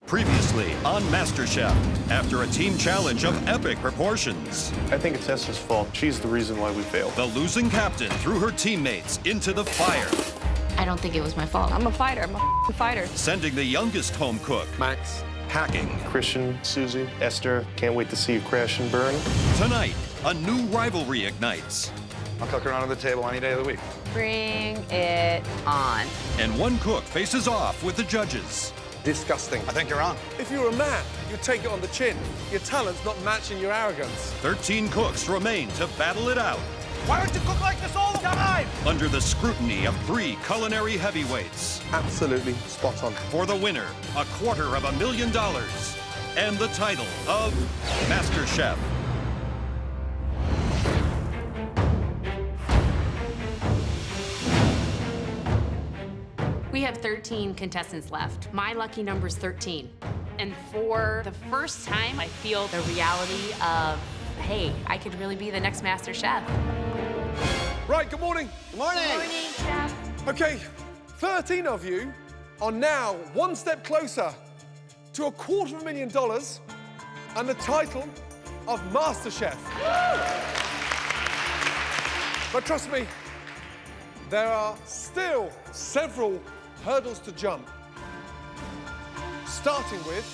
Previously on MasterChef, after a team challenge of epic proportions. I think it's Esther's fault. She's the reason why we failed. The losing captain threw her teammates into the fire. I don't think it was my fault. I'm a fighter. I'm a fighter. Sending the youngest home cook, Max, packing. Christian, Susie, Esther, can't wait to see you crash and burn. Tonight, a new rivalry ignites. I'll cook her under the table any day of the week. Bring it on. And one cook faces off with the judges. Disgusting. I think you're on. If you were a man, you'd take it on the chin. Your talent's not matching your arrogance. 13 cooks remain to battle it out. Why don't you cook like this all the time? Under the scrutiny of 3 culinary heavyweights. Absolutely spot on. For the winner, $250,000 and the title of MasterChef. We have 13 contestants left. My lucky number is 13. And for the first time, I feel the reality of, hey, I could really be the next Master Chef. Right, good morning. Good morning. Good morning, Chef. Okay, 13 of you are now one step closer to $250,000 and the title of MasterChef. But trust me, there are still several hurdles to jump. Starting with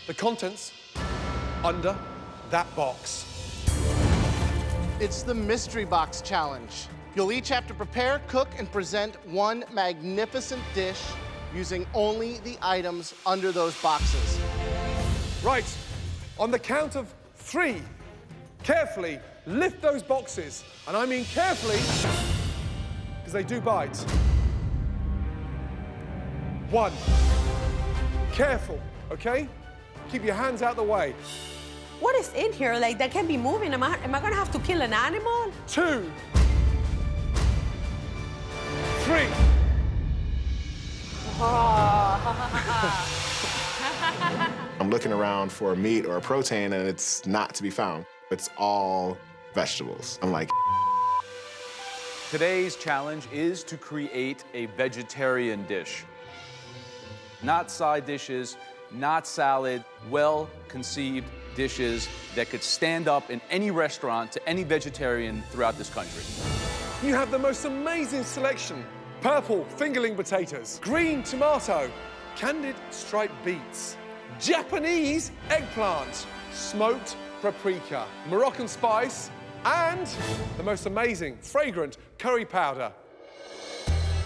the contents under that box. It's the Mystery Box Challenge. You'll each have to prepare, cook, and present one magnificent dish using only the items under those boxes. Right, on the count of 3, carefully lift those boxes. And I mean carefully, because they do bite. 1, careful, okay? Keep your hands out the way. What is in here? Like, that can be moving. Am I gonna have to kill an animal? 2, 3. I'm looking around for a meat or a protein, and it's not to be found. It's all vegetables. I'm like, Today's challenge is to create a vegetarian dish. Not side dishes, not salad, well-conceived dishes that could stand up in any restaurant to any vegetarian throughout this country. You have the most amazing selection. Purple fingerling potatoes, green tomato, candied striped beets, Japanese eggplant, smoked paprika, Moroccan spice, and the most amazing, fragrant curry powder.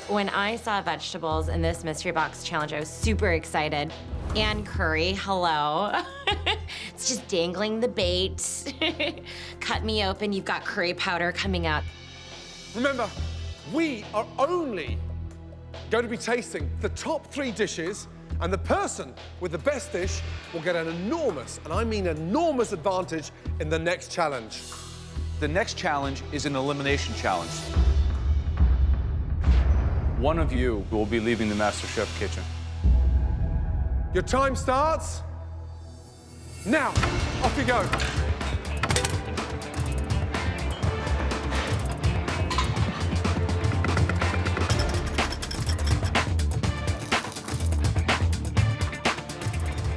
When I saw vegetables in this mystery box challenge, I was super excited. And curry, hello. It's just dangling the bait. Cut me open, you've got curry powder coming out. Remember, we are only going to be tasting the top 3 dishes, and the person with the best dish will get an enormous, and I mean enormous, advantage in the next challenge. The next challenge is an elimination challenge. One of you will be leaving the MasterChef kitchen. Your time starts now. Off you go.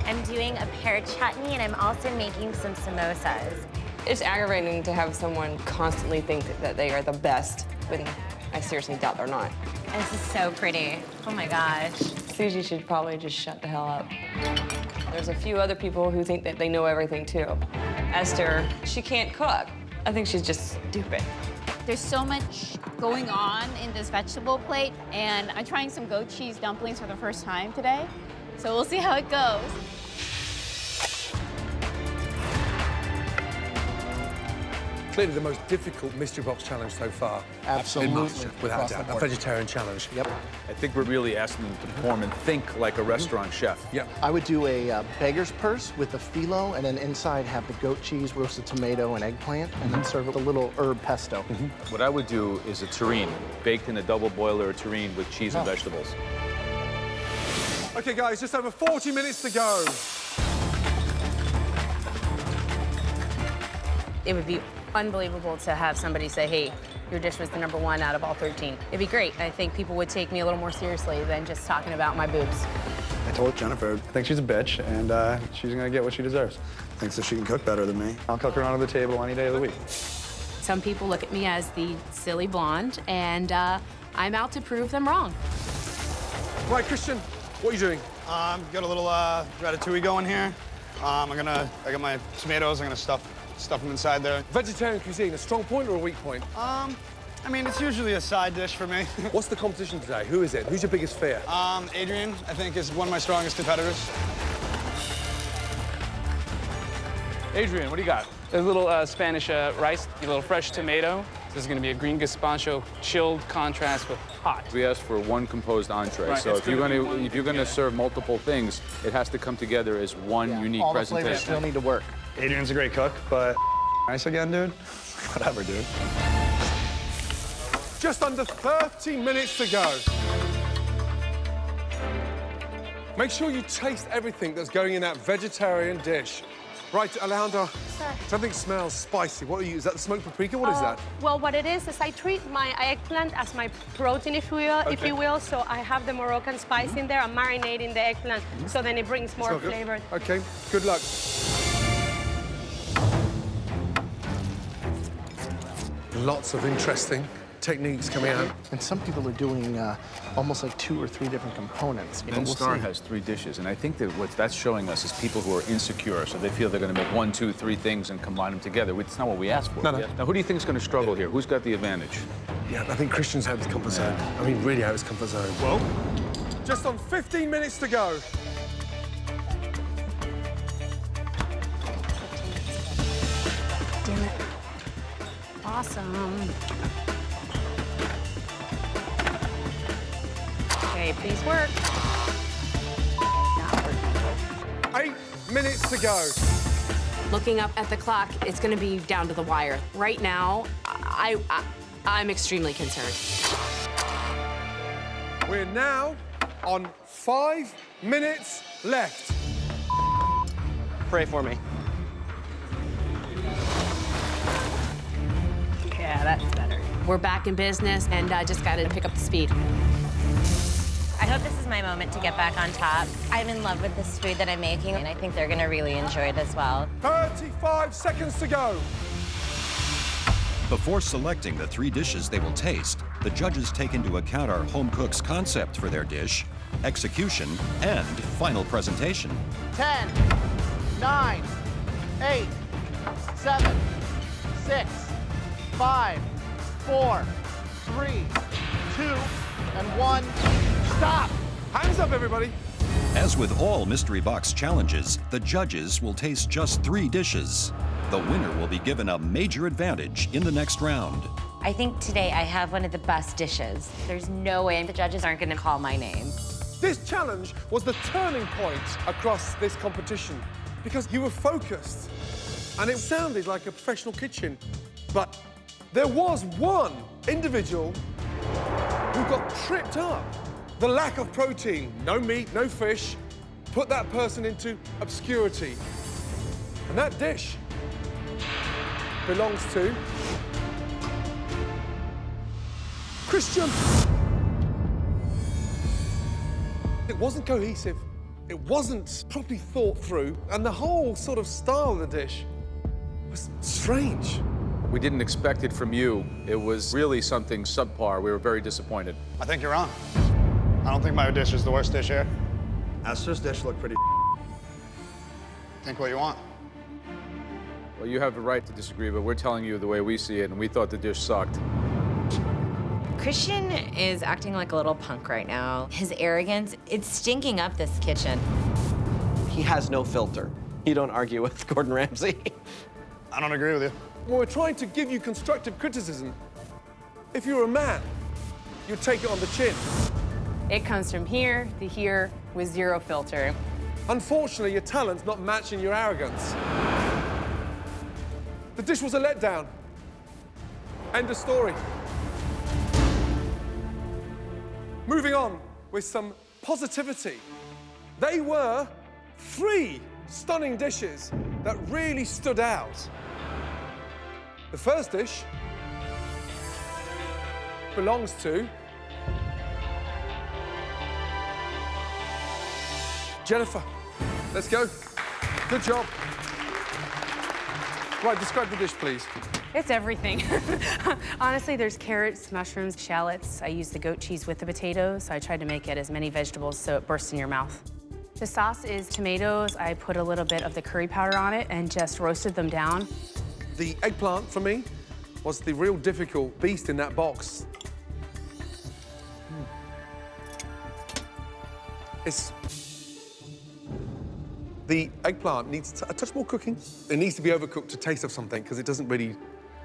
I'm doing a pear chutney, and I'm also making some samosas. It's aggravating to have someone constantly think that they are the best when I seriously doubt they're not. This is so pretty. Oh my gosh. Susie should probably just shut the hell up. There's a few other people who think that they know everything too. Esther, she can't cook. I think she's just stupid. There's so much going on in this vegetable plate, and I'm trying some goat cheese dumplings for the first time today. So we'll see how it goes. Clearly the most difficult mystery box challenge so far. absolutely. Without Across doubt, the a board. vegetarian challenge. Yep. I think we're really asking them to perform and think like a restaurant chef. Yep. I would do a beggar's purse with a phyllo, and then inside have the goat cheese, roasted tomato, and eggplant, and then serve with a little herb pesto. What I would do is a terrine, baked in a double boiler terrine with cheese and vegetables. Okay, guys, just over 40 minutes to go. It would be unbelievable to have somebody say, hey, your dish was the #1 out of all 13. It'd be great. I think people would take me a little more seriously than just talking about my boobs. I told Jennifer, I think she's a bitch, and she's gonna get what she deserves. Thinks that she can cook better than me. I'll cook her onto the table any day of the week. Some people look at me as the silly blonde, and I'm out to prove them wrong. Right, Christian, what are you doing? Got a little ratatouille going here. I got my tomatoes. I'm gonna stuff them inside there. Vegetarian cuisine, a strong point or a weak point? I mean, it's usually a side dish for me. What's the competition today? Who is it? Who's your biggest fear? Adrian, I think, is one of my strongest competitors. Adrian, what do you got? There's a little Spanish rice, a little fresh tomato. This is going to be a green gazpacho, chilled contrast with hot. We asked for one composed entree, Right, so if you're going to together. serve multiple things, it has to come together as one unique All the presentation. flavors still need to work. Adrian's a great cook, but nice again, dude. Whatever, dude. Just under 30 minutes to go. Make sure you taste everything that's going in that vegetarian dish. Right, Alejandra, something smells spicy. What are you, is that the smoked paprika? What is that? Well, what it is I treat my eggplant as my protein, if you will. So I have the Moroccan spice in there. I'm marinating the eggplant, so then it brings more flavor. Okay, good luck. Lots of interesting techniques coming out. And some people are doing almost like 2 or 3 different components. But And we'll Star see. has 3 dishes, and I think that what that's showing us is people who are insecure, so they feel they're going to make 1, 2, 3 things and combine them together. It's not what we asked for. No. Now, who do you think is going to struggle here? Who's got the advantage? Yeah, I think Christian's out of his comfort zone. I mean, really out of his comfort zone. Well, just on 15 minutes to go. Damn it. Awesome. Okay, please work. 8 minutes to go. Looking up at the clock, it's going to be down to the wire. Right now, I'm extremely concerned. We're now on 5 minutes left. Pray for me. Yeah, that's better. We're back in business, and just got to pick up the speed. I hope this is my moment to get back on top. I'm in love with this food that I'm making, and I think they're gonna really enjoy it as well. 35 seconds to go. Before selecting the 3 dishes they will taste, the judges take into account our home cook's concept for their dish, execution, and final presentation. 10, 9, 8, 7, 6, 5, 4, 3, 2, and 1. Stop! Hands up, everybody. As with all mystery box challenges, the judges will taste just 3 dishes. The winner will be given a major advantage in the next round. I think today I have one of the best dishes. There's no way the judges aren't gonna call my name. This challenge was the turning point across this competition because you were focused and it sounded like a professional kitchen. But there was one individual who got tripped up. The lack of protein, no meat, no fish, put that person into obscurity. And that dish belongs to Christian. It wasn't cohesive, it wasn't properly thought through, and the whole sort of style of the dish was strange. We didn't expect it from you. It was really something subpar. We were very disappointed. I think you're wrong. I don't think my dish is the worst dish here. Esther's dish looked pretty. Think what you want. Well, you have the right to disagree, but we're telling you the way we see it, and we thought the dish sucked. Christian is acting like a little punk right now. His arrogance, it's stinking up this kitchen. He has no filter. You don't argue with Gordon Ramsay. I don't agree with you. When we're trying to give you constructive criticism, if you're a man, you'd take it on the chin. It comes from here to here with 0 filter. Unfortunately, your talent's not matching your arrogance. The dish was a letdown. End of story. Moving on with some positivity. They were 3 stunning dishes that really stood out. The first dish belongs to Jennifer, let's go. Good job. Right, describe the dish, please. It's everything. Honestly, there's carrots, mushrooms, shallots. I use the goat cheese with the potatoes, so I tried to make it as many vegetables so it bursts in your mouth. The sauce is tomatoes. I put a little bit of the curry powder on it and just roasted them down. The eggplant, for me, was the real difficult beast in that box. The eggplant needs a touch more cooking. It needs to be overcooked to taste of something because it doesn't really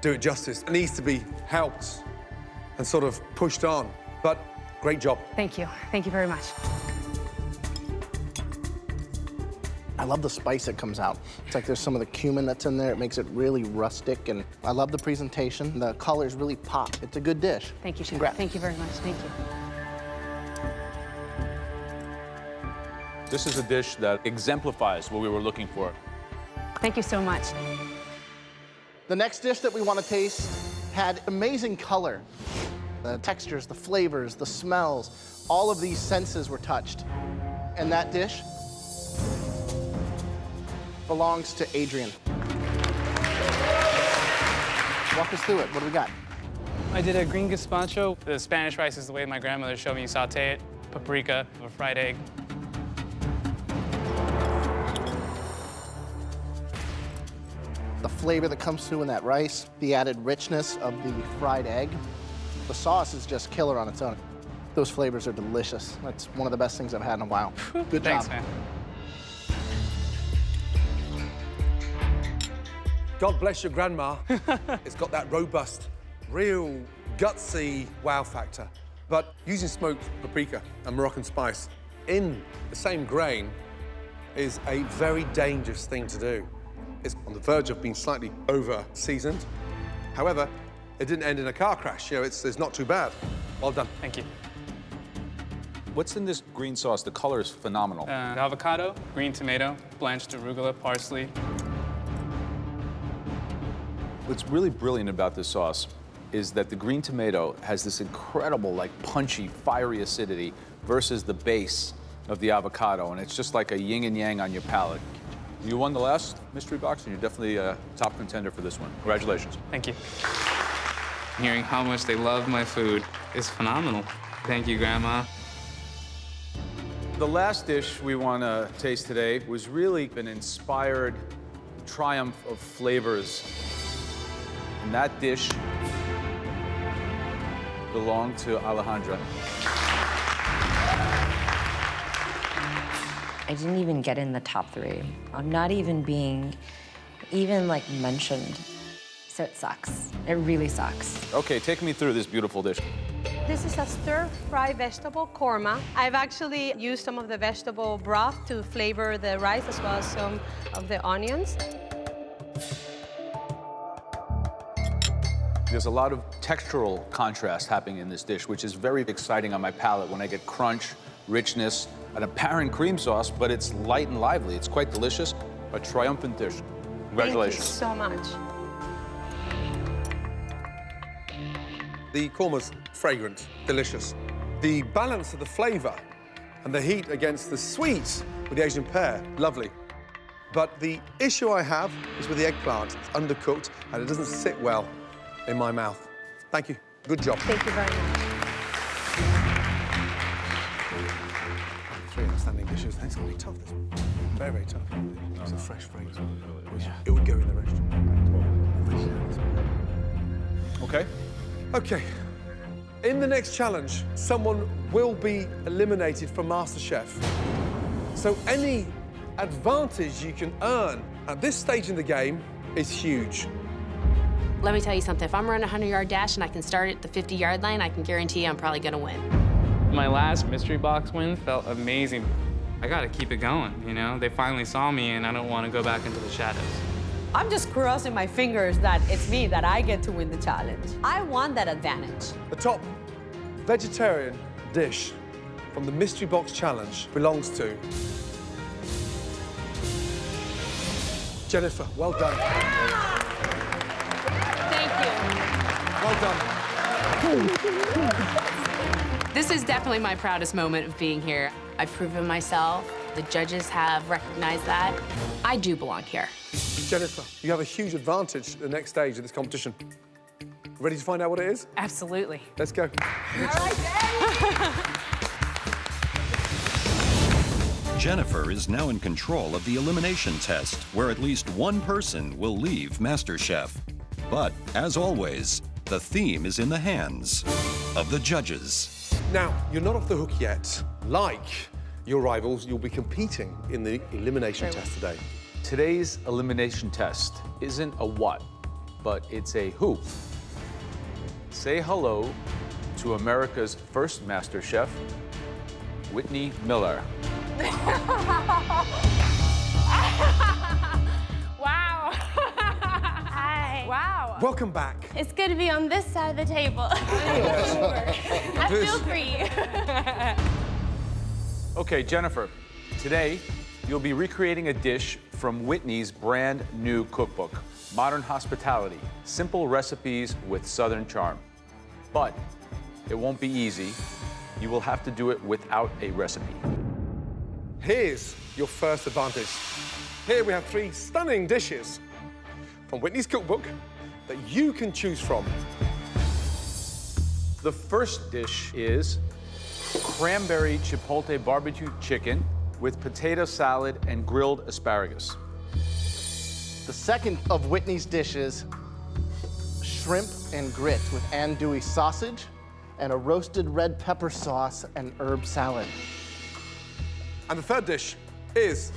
do it justice. It needs to be helped and sort of pushed on. But great job. Thank you. Thank you very much. I love the spice that comes out. It's like there's some of the cumin that's in there. It makes it really rustic, and I love the presentation. The colors really pop. It's a good dish. Thank you, Chef. Congrats. Thank you very much. Thank you. This is a dish that exemplifies what we were looking for. Thank you so much. The next dish that we want to taste had amazing color. The textures, the flavors, the smells, all of these senses were touched. And that dish belongs to Adrian. Walk us through it. What do we got? I did a green gazpacho. The Spanish rice is the way my grandmother showed me you saute it. Paprika, a fried egg. The flavor that comes through in that rice, the added richness of the fried egg. The sauce is just killer on its own. Those flavors are delicious. That's one of the best things I've had in a while. Good Thanks, job. man. God bless your grandma. It's got that robust, real gutsy wow factor. But using smoked paprika and Moroccan spice in the same grain is a very dangerous thing to do. It's on the verge of being slightly over-seasoned. However, it didn't end in a car crash. You know, it's not too bad. Well done. Thank you. What's in this green sauce? The color is phenomenal. Avocado, green tomato, blanched arugula, parsley. What's really brilliant about this sauce is that the green tomato has this incredible, like, punchy, fiery acidity versus the base of the avocado, and it's just like a yin and yang on your palate. You won the last mystery box, and you're definitely a top contender for this one. Congratulations. Thank you. Hearing how much they love my food is phenomenal. Thank you, Grandma. The last dish we want to taste today was really an inspired triumph of flavors. And that dish belonged to Alejandra. I didn't even get in the top 3. I'm not even being like mentioned. So it sucks. It really sucks. Okay, take me through this beautiful dish. This is a stir-fry vegetable korma. I've actually used some of the vegetable broth to flavor the rice as well as some of the onions. There's a lot of textural contrast happening in this dish, which is very exciting on my palate when I get crunch, richness, an apparent cream sauce, but it's light and lively. It's quite delicious. A triumphant dish. Congratulations. Thank you so much. The korma's fragrant, delicious. The balance of the flavor and the heat against the sweet with the Asian pear, lovely. But the issue I have is with the eggplant. It's undercooked and it doesn't sit well in my mouth. Thank you. Good job. Thank you very much. 3 outstanding dishes. It's gonna be tough, this one. Very, very tough. It's a fresh fragrance. It would go in the restaurant. Okay. Okay. In the next challenge, someone will be eliminated from MasterChef. So any advantage you can earn at this stage in the game is huge. Let me tell you something. If I'm running a 100-yard dash and I can start at the 50-yard line, I can guarantee you I'm probably gonna win. My last mystery box win felt amazing. I gotta keep it going, you know? They finally saw me, and I don't want to go back into the shadows. I'm just crossing my fingers that it's me, that I get to win the challenge. I want that advantage. The top vegetarian dish from the Mystery Box Challenge belongs to Jennifer. Well done. Thank you. Well done. This is definitely my proudest moment of being here. I've proven myself. The judges have recognized that. I do belong here. Jennifer, you have a huge advantage at the next stage of this competition. Ready to find out what it is? Absolutely. Let's go. Jennifer is now in control of the elimination test, where at least one person will leave MasterChef. But, as always, the theme is in the hands of the judges. Now, you're not off the hook yet. Like your rivals, you'll be competing in the elimination test today. Today's elimination test isn't a what, but it's a who. Say hello to America's first MasterChef, Whitney Miller. Wow. Hi. Wow. Welcome back. It's good to be on this side of the table. I feel free. Okay, Jennifer, today you'll be recreating a dish from Whitney's brand new cookbook, Modern Hospitality, Simple Recipes with Southern Charm. But it won't be easy. You will have to do it without a recipe. Here's your first advantage. Here we have 3 stunning dishes from Whitney's cookbook that you can choose from. The first dish is cranberry chipotle barbecue chicken with potato salad and grilled asparagus. The second of Whitney's dishes, shrimp and grits with andouille sausage and a roasted red pepper sauce and herb salad. And the third dish is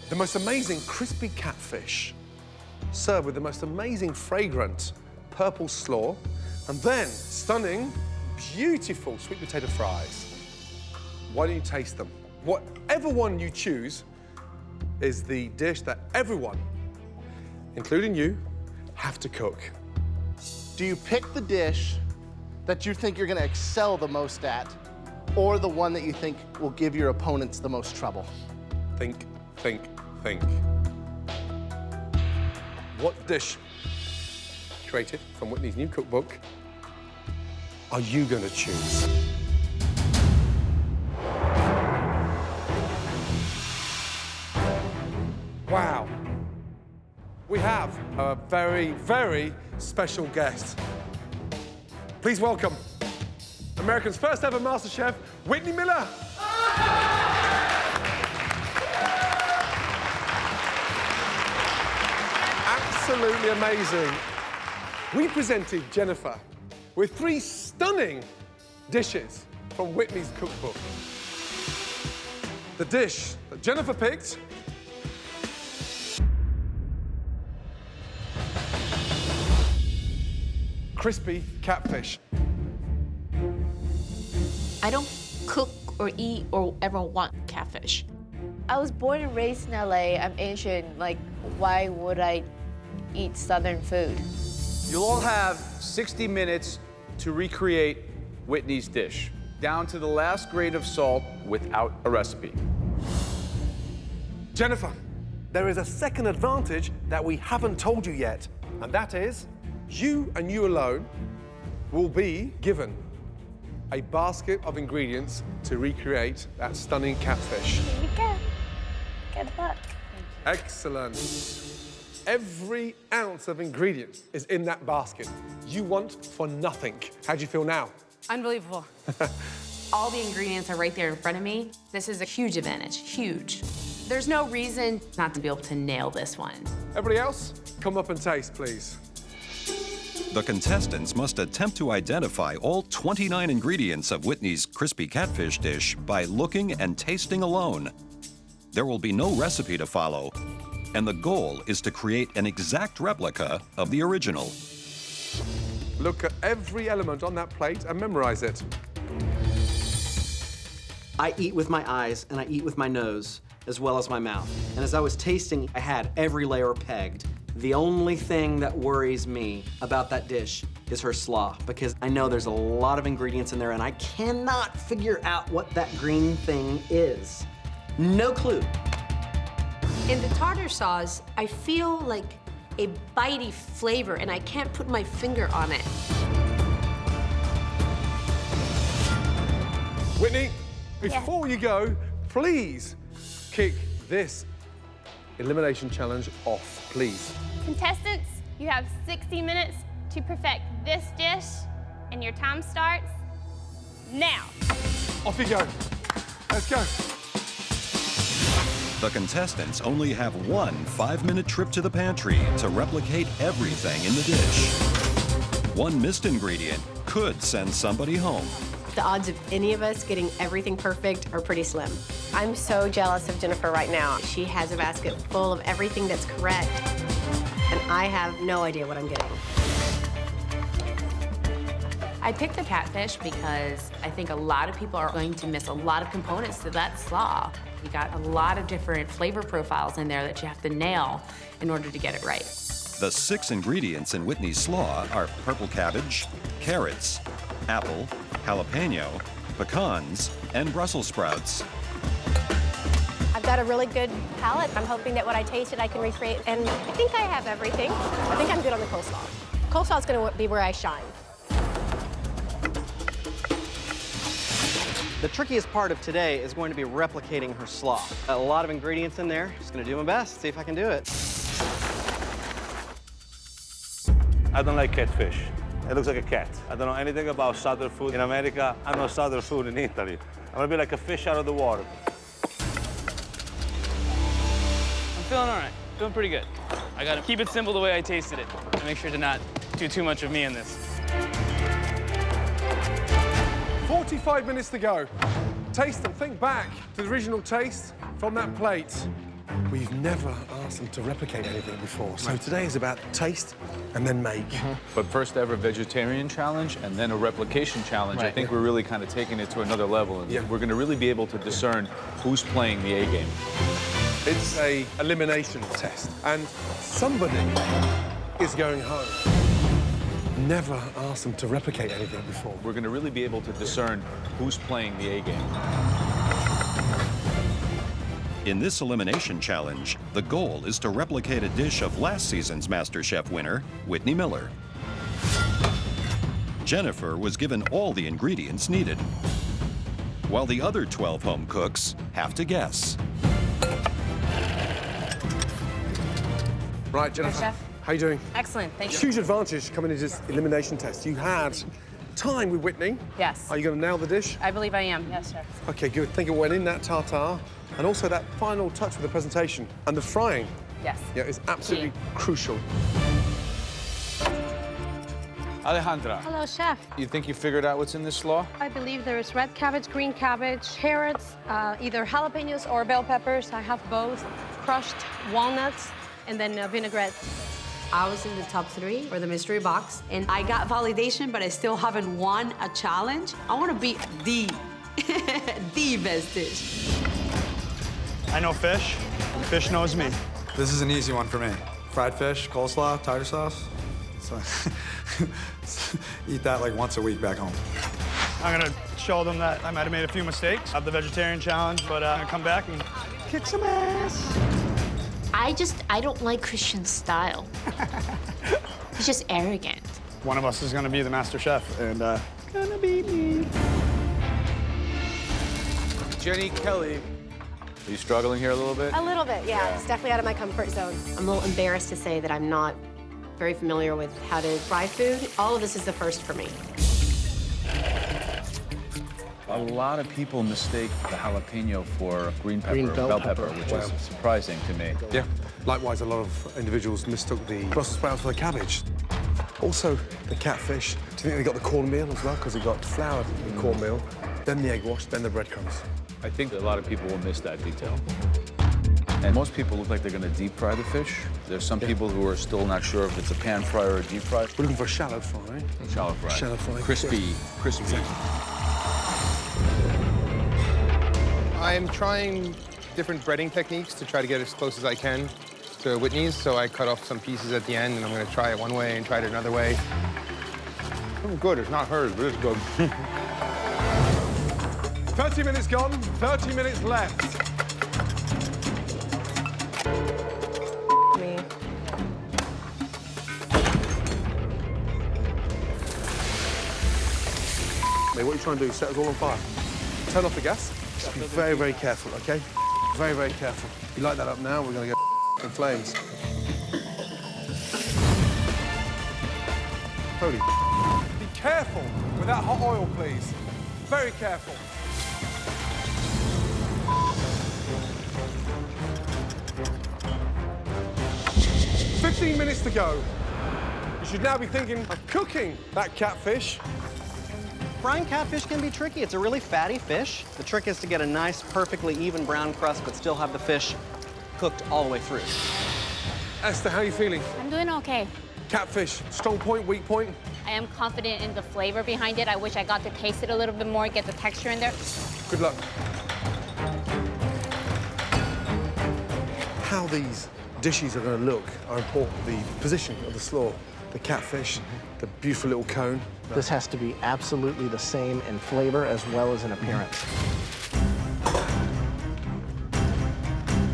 the most amazing crispy catfish, served with the most amazing fragrant purple slaw, and then stunning, beautiful sweet potato fries. Why don't you taste them? Whatever one you choose is the dish that everyone, including you, have to cook. Do you pick the dish that you think you're gonna excel the most at, or the one that you think will give your opponents the most trouble? Think, think, think. What dish created from Whitney's new cookbook are you gonna choose? Wow. We have a very, very special guest. Please welcome America's first ever MasterChef, Whitney Miller. Absolutely amazing. We presented Jennifer with 3 stunning dishes from Whitney's cookbook. The dish that Jennifer picked crispy catfish. I don't cook or eat or ever want catfish. I was born and raised in LA. I'm Asian. Like, why would I eat Southern food? You'll all have 60 minutes to recreate Whitney's dish, down to the last grain of salt without a recipe. Jennifer, there is a second advantage that we haven't told you yet, and that is you and you alone will be given a basket of ingredients to recreate that stunning catfish. Here we go. Good luck. Excellent. Every ounce of ingredients is in that basket. You want for nothing. How do you feel now? Unbelievable. All the ingredients are right there in front of me. This is a huge advantage, huge. There's no reason not to be able to nail this one. Everybody else, come up and taste, please. The contestants must attempt to identify all 29 ingredients of Whitney's crispy catfish dish by looking and tasting alone. There will be no recipe to follow, and the goal is to create an exact replica of the original. Look at every element on that plate and memorize it. I eat with my eyes and I eat with my nose, as well as my mouth. And as I was tasting, I had every layer pegged. The only thing that worries me about that dish is her slaw, because I know there's a lot of ingredients in there and I cannot figure out what that green thing is. No clue. In the tartar sauce, I feel like a bitey flavor and I can't put my finger on it. Whitney, before you go, please kick this elimination challenge off, please. Contestants, you have 60 minutes to perfect this dish, and your time starts now. Off you go. Let's go. The contestants only have one 5-minute trip to the pantry to replicate everything in the dish. One missed ingredient could send somebody home. The odds of any of us getting everything perfect are pretty slim. I'm so jealous of Jennifer right now. She has a basket full of everything that's correct, and I have no idea what I'm getting. I picked the catfish because I think a lot of people are going to miss a lot of components to that slaw. You got a lot of different flavor profiles in there that you have to nail in order to get it right. The 6 ingredients in Whitney's slaw are purple cabbage, carrots, apple, jalapeno, pecans, and Brussels sprouts. I've got a really good palate. I'm hoping that what I tasted I can recreate, and I think I have everything. I think I'm good on the coleslaw. Coleslaw's gonna be where I shine. The trickiest part of today is going to be replicating her slaw. A lot of ingredients in there. Just gonna do my best, see if I can do it. I don't like catfish. It looks like a cat. I don't know anything about southern food in America. I know southern food in Italy. I'm gonna be like a fish out of the water. I'm feeling all right. Feeling pretty good. I gotta keep it simple the way I tasted it and make sure to not do too much of me in this. 45 minutes to go. Taste them. Think back to the original taste from that plate. We've never asked them to replicate anything before. So today is about taste and then make. But first ever vegetarian challenge and then a replication challenge. I think we're really kind of taking it to another level. And we're going to really be able to discern who's playing the A game. It's a elimination test, and somebody is going home. Never asked them to replicate anything before. We're going to really be able to discern who's playing the A game. In this elimination challenge, the goal is to replicate a dish of last season's MasterChef winner, Whitney Miller. Jennifer was given all the ingredients needed, while the other 12 home cooks have to guess. Right, Jennifer. Hi, Chef. How you doing? Excellent, thank you. Huge advantage coming into this elimination test. You had time with Whitney. Yes. Are you going to nail the dish? I believe I am, yes, Chef. Okay, good. Think it went in that tartar, and also that final touch with the presentation and the frying. Yes. Yeah, it's absolutely crucial. Alejandra. Hello, Chef. You think you figured out what's in this slaw? I believe there is red cabbage, green cabbage, carrots, either jalapenos or bell peppers. I have both, crushed walnuts, and then vinaigrette. I was in the top 3 for the mystery box, and I got validation, but I still haven't won a challenge. I want to be the best dish. I know fish. Fish knows me. This is an easy one for me. Fried fish, coleslaw, tartar sauce. So eat that like once a week back home. I'm gonna show them that I might have made a few mistakes of the vegetarian challenge, but I'm gonna come back and kick some ass. I don't like Christian style. He's just arrogant. One of us is gonna be the master chef, and gonna be me. Jenny Kelly. Are you struggling here a little bit? A little bit, yeah. It's definitely out of my comfort zone. I'm a little embarrassed to say that I'm not very familiar with how to fry food. All of this is the first for me. A lot of people mistake the jalapeno for green pepper, Green bell pepper, pepper. which Wow. is surprising to me. Yeah. Likewise, a lot of individuals mistook the Brussels sprouts for the cabbage. Also, the catfish. Do you think they got the cornmeal as well? Because they got floured cornmeal, then the egg wash, then the breadcrumbs. I think that a lot of people will miss that detail. And most people look like they're going to deep fry the fish. There's some people who are still not sure if it's a pan fry or a deep fry. We're looking for a shallow fry. Shallow fry. Shallow fry. Crispy, crispy. Exactly. I'm trying different breading techniques to try to get as close as I can to Whitney's, so I cut off some pieces at the end, and I'm going to try it one way and try it another way. Oh, good. It's not hers, but it's good. 30 minutes gone, 30 minutes left. Me. Mate, what are you trying to do? Set us all on fire. Turn off the gas. Just be very, very careful, okay? Very, very careful. If you light that up now, we're gonna go in flames. Holy. Be careful with that hot oil, please. Very careful. "15 minutes to go. You should now be thinking of cooking that catfish." Frying catfish can be tricky. It's a really fatty fish. The trick is to get a nice, perfectly even brown crust, but still have the fish cooked all the way through. Esther, how are you feeling? I'm doing okay. Catfish, strong point, weak point? I am confident in the flavor behind it. I wish I got to taste it a little bit more, get the texture in there. Good luck. How these dishes are going to look are important. The position of the slaw, the catfish, the beautiful little cone. This has to be absolutely the same in flavor as well as in appearance.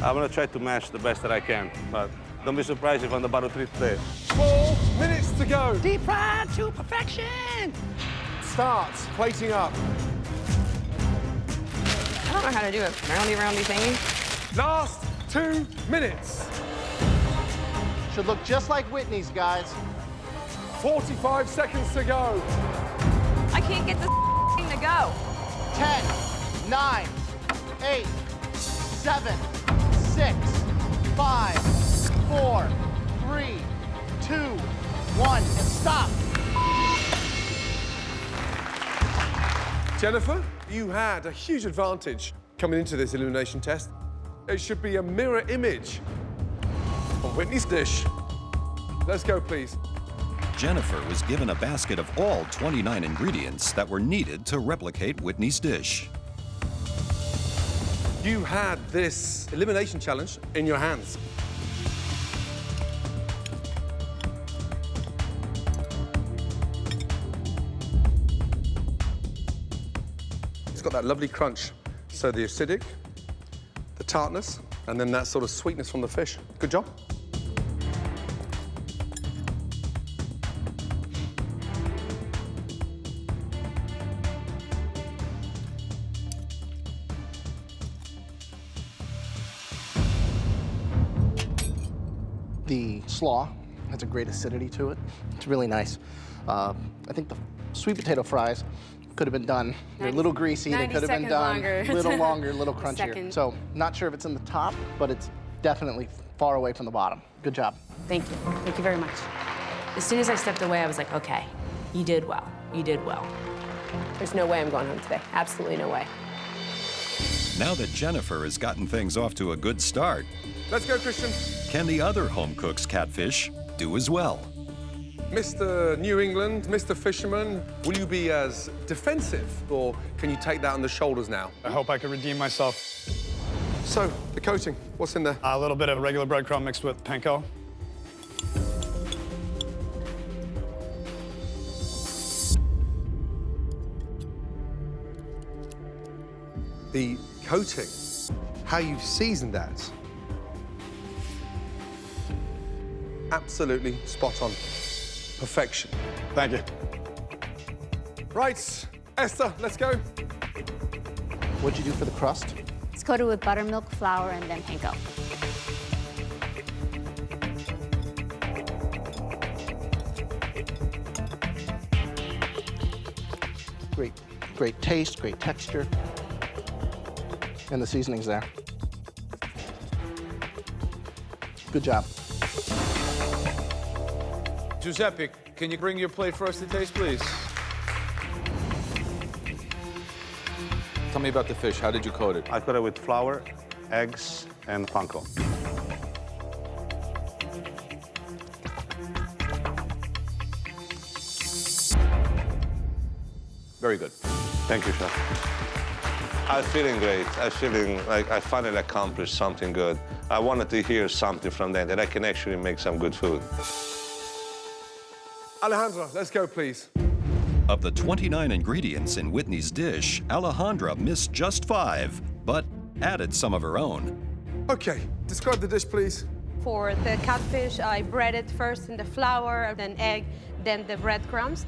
I'm gonna try to match the best that I can, but don't be surprised if I'm the bottom 3 today. 4 minutes to go. Deep fried to perfection. Starts plating up. I don't know how to do a roundy thingy. Last 2 minutes. Should look just like Whitney's, guys. 45 seconds to go. I can't get this thing to go. 10, 9, 8, 7, 6, 5, 4, 3, 2, 1, and stop. Jennifer, you had a huge advantage coming into this elimination test. It should be a mirror image of Whitney's dish. Let's go, please. Jennifer was given a basket of all 29 ingredients that were needed to replicate Whitney's dish. You had this elimination challenge in your hands. It's got that lovely crunch. So the acidic, the tartness, and then that sort of sweetness from the fish. Good job. The slaw has a great acidity to it. It's really nice. I think the sweet potato fries could have been done. They're a little greasy. They could have been done a little longer, a little crunchier. Second. So not sure if it's in the top, but it's definitely far away from the bottom. Good job. Thank you. Thank you very much. As soon as I stepped away, I was like, okay, you did well. You did well. There's no way I'm going home today. Absolutely no way. Now that Jennifer has gotten things off to a good start, let's go, Christian. Can the other home cook's catfish do as well? Mr. New England, Mr. Fisherman, will you be as defensive, or can you take that on the shoulders now? I hope I can redeem myself. So, the coating, what's in there? A little bit of regular breadcrumb mixed with panko. The coating, how you've seasoned that. Absolutely spot on. Perfection. Thank you. Right, Esther, let's go. What'd you do for the crust? It's coated with buttermilk, flour, and then panko. Great taste, great texture. And the seasoning's there. Good job. Giuseppe, can you bring your plate for us to taste, please? Tell me about the fish. How did you coat it? I coat it with flour, eggs, and panko. Very good. Thank you, chef. I'm feeling great. I'm feeling like I finally accomplished something good. I wanted to hear something from them, that I can actually make some good food. Alejandra, let's go, please. Of the 29 ingredients in Whitney's dish, Alejandra missed just 5, but added some of her own. Okay, describe the dish, please. For the catfish, I bread it first in the flour, then egg, then the breadcrumbs.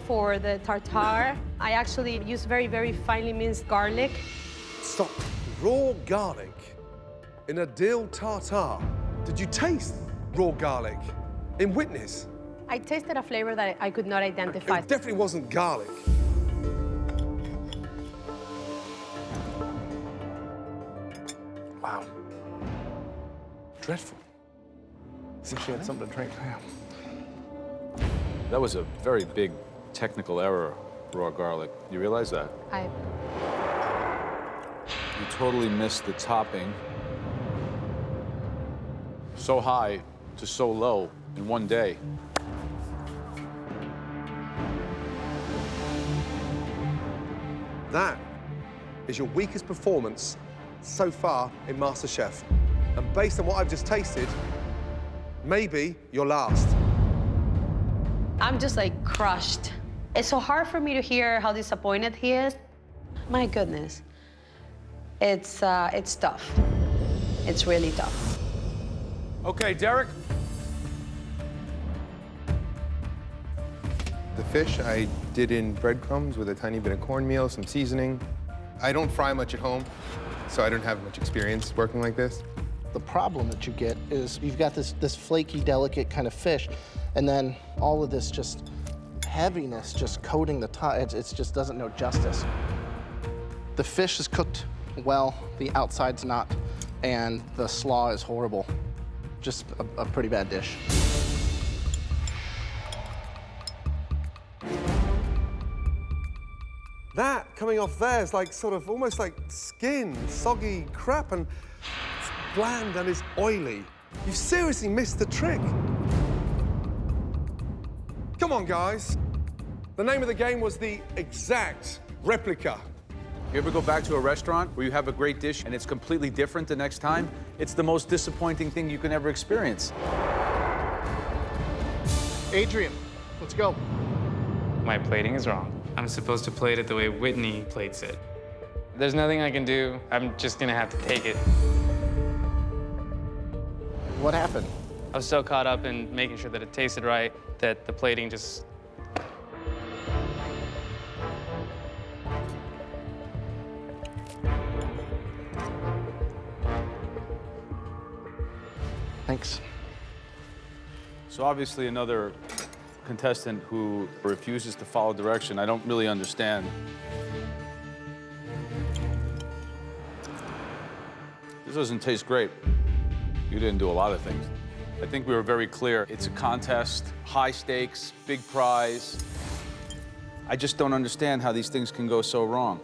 For the tartar, I actually use very, very finely minced garlic. Stop. Raw garlic in a dill tartare. Did you taste raw garlic in Whitney's? I tasted a flavor that I could not identify. It definitely wasn't garlic. Wow. Dreadful. See if she had something to drink. That was a very big technical error, raw garlic. You realize that? You totally missed the topping. So high to so low in one day. That is your weakest performance so far in MasterChef. And based on what I've just tasted, maybe your last. I'm just like crushed. It's so hard for me to hear how disappointed he is. My goodness. It's tough. It's really tough. Okay, Derek. The fish I did in breadcrumbs with a tiny bit of cornmeal, some seasoning. I don't fry much at home, so I don't have much experience working like this. The problem that you get is you've got this flaky, delicate kind of fish, and then all of this just heaviness just coating the top. It just doesn't know justice. The fish is cooked well, the outside's not, and the slaw is horrible. Just a pretty bad dish. That coming off there is like sort of almost like skin, soggy crap, and it's bland and it's oily. You seriously missed the trick. Come on, guys. The name of the game was the exact replica. You ever go back to a restaurant where you have a great dish and it's completely different the next time? It's the most disappointing thing you can ever experience. Adrian, let's go. My plating is wrong. I'm supposed to plate it the way Whitney plates it. There's nothing I can do. I'm just gonna have to take it. What happened? I was so caught up in making sure that it tasted right that the plating just... Thanks. So obviously another contestant who refuses to follow direction. I don't really understand. This doesn't taste great. You didn't do a lot of things. I think we were very clear. It's a contest, high stakes, big prize. I just don't understand how these things can go so wrong.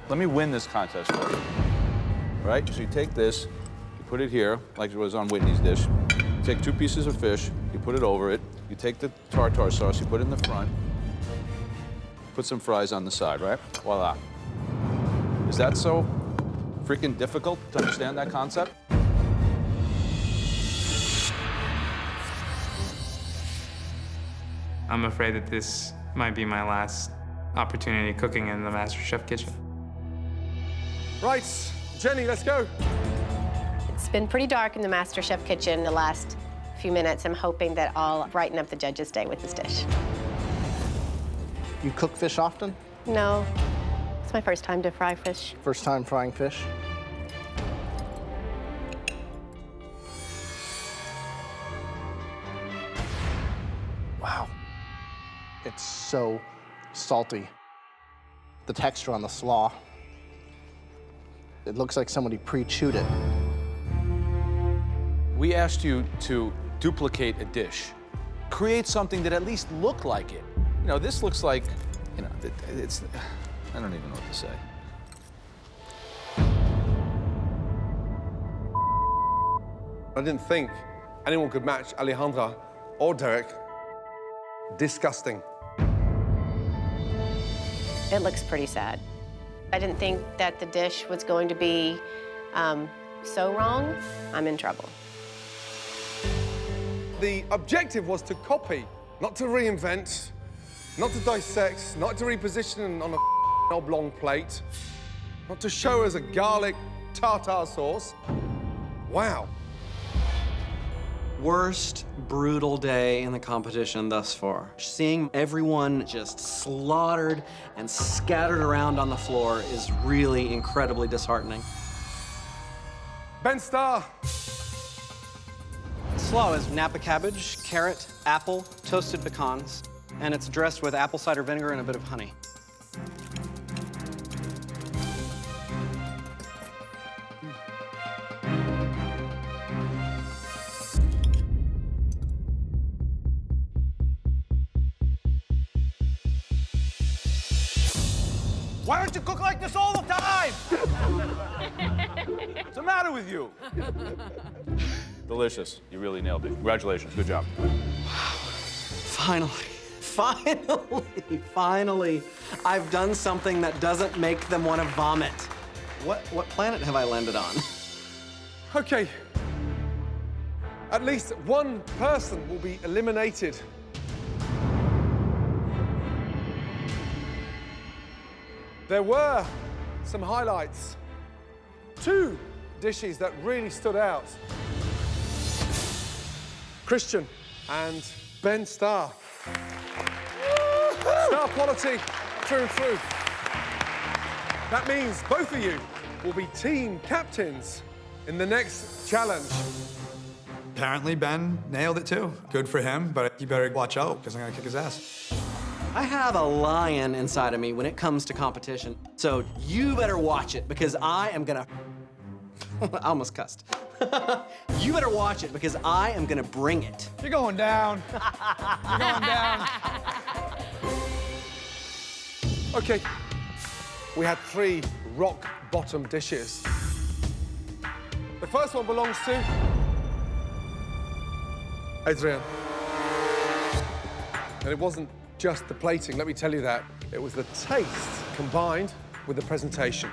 Let me win this contest for you. All right, so you take this, you put it here, like it was on Whitney's dish. You take 2 pieces of fish, you put it over it. You take the tartar sauce, you put it in the front. Put some fries on the side, right? Voila. Is that so freaking difficult to understand that concept? I'm afraid that this might be my last opportunity cooking in the MasterChef kitchen. Right, Jenny, let's go. It's been pretty dark in the MasterChef kitchen the last few minutes. I'm hoping that I'll brighten up the judges' day with this dish. You cook fish often? No, it's my first time to fry fish. First time frying fish? Wow. It's so salty. The texture on the slaw. It looks like somebody pre-chewed it. We asked you to duplicate a dish. Create something that at least looked like it. You know, this looks like, you know, it's, I don't even know what to say. I didn't think anyone could match Alejandra or Derek. Disgusting. It looks pretty sad. I didn't think that the dish was going to be so wrong. I'm in trouble. The objective was to copy, not to reinvent, not to dissect, not to reposition on a oblong plate, not to show us a garlic tartar sauce. Wow. Worst brutal day in the competition thus far. Seeing everyone just slaughtered and scattered around on the floor is really incredibly disheartening. Ben Starr. Slaw is Napa cabbage, carrot, apple, toasted pecans, and it's dressed with apple cider vinegar and a bit of honey. Why don't you cook like this all the time? What's the matter with you? Delicious. You really nailed it. Congratulations. Good job. Finally, I've done something that doesn't make them want to vomit. What planet have I landed on? Okay. At least one person will be eliminated. There were some highlights. 2 dishes that really stood out. Christian and Ben Starr. Star quality through and through. That means both of you will be team captains in the next challenge. Apparently, Ben nailed it too. Good for him, but you better watch out, because I'm gonna kick his ass. I have a lion inside of me when it comes to competition, so you better watch it, because I am gonna... I almost cussed. You better watch it, because I am gonna bring it. You're going down. You're going down. Okay, we had 3 rock-bottom dishes. The first one belongs to Adrian. And it wasn't just the plating, let me tell you that. It was the taste combined with the presentation.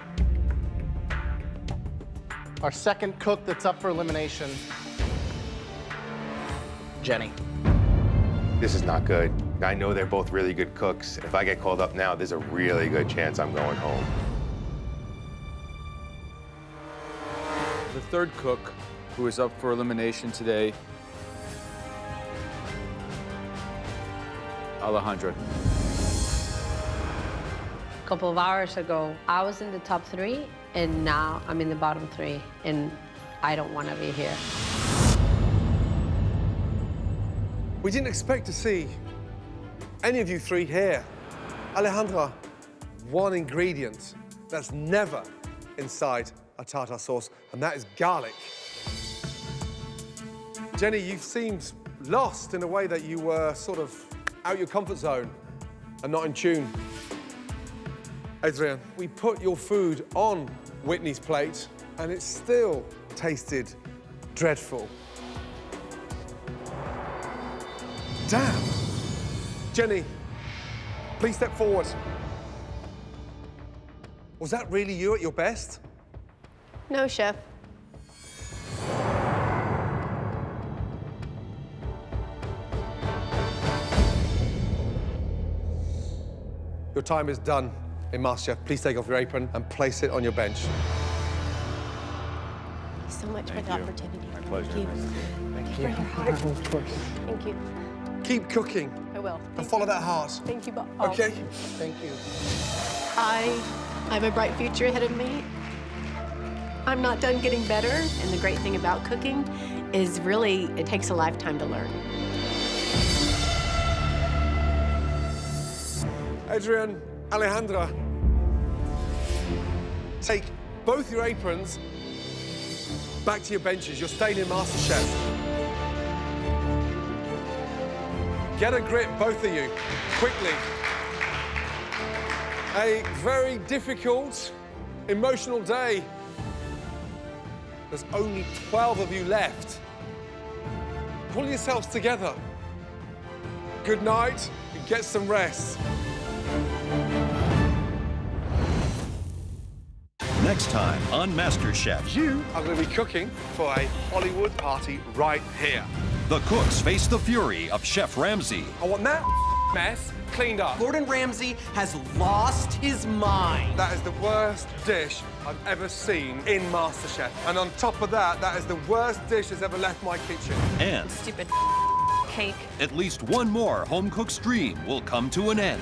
Our second cook that's up for elimination, Jenny. This is not good. I know they're both really good cooks. If I get called up now, there's a really good chance I'm going home. The third cook who is up for elimination today, Alejandra. A couple of hours ago, I was in the top 3, and now I'm in the bottom 3, and I don't want to be here. We didn't expect to see any of you 3 here. Alejandra, one ingredient that's never inside a tartar sauce, and that is garlic. Jenny, you seemed lost in a way that you were sort of out your comfort zone and not in tune. Adrian, we put your food on Whitney's plate, and it still tasted dreadful. Damn. Jenny, please step forward. Was that really you at your best? No, chef. Your time is done in MasterChef. Please take off your apron and place it on your bench. Thank you so much for the opportunity. My pleasure. Thank you. Thank you for your heart. Thank you. Keep cooking. I will. And follow that heart. Thank you, Bob. Okay? Thank you. I have a bright future ahead of me. I'm not done getting better, and the great thing about cooking is really it takes a lifetime to learn. Adrian, Alejandra, take both your aprons back to your benches. You're staying in MasterChef. Get a grip, both of you, quickly. A very difficult, emotional day. There's only 12 of you left. Pull yourselves together. Good night and get some rest. Next time on MasterChef. You are going to be cooking for a Hollywood party right here. The cooks face the fury of Chef Ramsay. I want that mess cleaned up. Gordon Ramsay has lost his mind. That is the worst dish I've ever seen in MasterChef. And on top of that, that is the worst dish that's ever left my kitchen. And Stupid cake. at least one more home-cooked stream will come to an end.